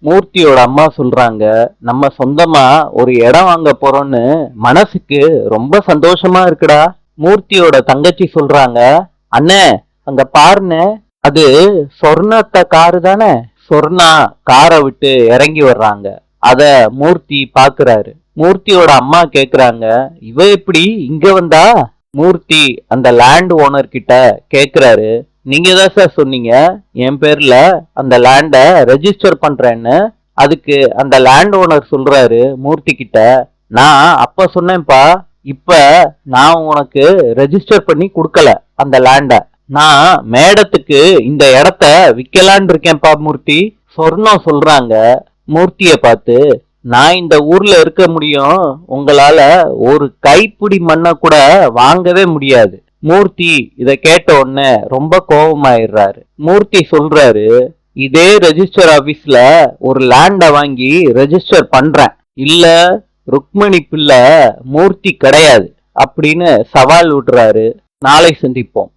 மூர்த்தியோட அம்மா சொல்றாங்க, நம்ம சொந்தமா ஒரு இடம் வாங்க போறோம்னு மனசுக்கு ரொம்ப சந்தோஷமா இருக்குடா. மூர்த்தியோட தங்கச்சி சொல்றாங்க, அண்ணே அங்க பாருண்ணே, அது சொர்ணத்த காரு தானே. சொர்ணா காரை விட்டு இறங்கி வர்றாங்க. அத மூர்த்தி பாக்குறாரு. மூர்த்தியோட அம்மா கேக்குறாங்க, இவ எப்படி இங்க வந்தா? மூர்த்தி அந்த லேண்ட் ஓனர் கிட்ட கேக்குறாரு, நீங்க தான் சார் சொன்னீங்க என் பேர்ல அந்த லேண்ட ரெஜிஸ்டர் பண்றேன்னு. அதுக்கு அந்த லேண்ட் ஓனர் சொல்றாரு மூர்த்தி கிட்ட, நான் அப்ப சொன்னேன்ப்பா, இப்ப நான் உனக்கு ரெஜிஸ்டர் பண்ணி கொடுக்கல அந்த லேண்ட. நான் மேடத்துக்கு இந்த இடத்த விக்கலான் இருக்கேன்ப்பா மூர்த்தி. சொர்ணம் சொல்றாங்க மூர்த்திய பார்த்து, நான் இந்த ஊர்ல இருக்க முடியும், உங்களால ஒரு கைப்பிடி மண்ணை கூட வாங்கவே முடியாது. மூர்த்தி இத கேட்ட உடனே ரொம்ப கோபமாயிடுறாரு. மூர்த்தி சொல்றாரு, இதே ரெஜிஸ்டர் ஆபீஸ்ல ஒரு லேண்ட வாங்கி ரெஜிஸ்டர் பண்றேன், இல்ல ருக்மணி பிள்ளை மூர்த்தி கிடையாது அப்படின்னு சவால் விடுறாரு. நாளை சந்திப்போம்.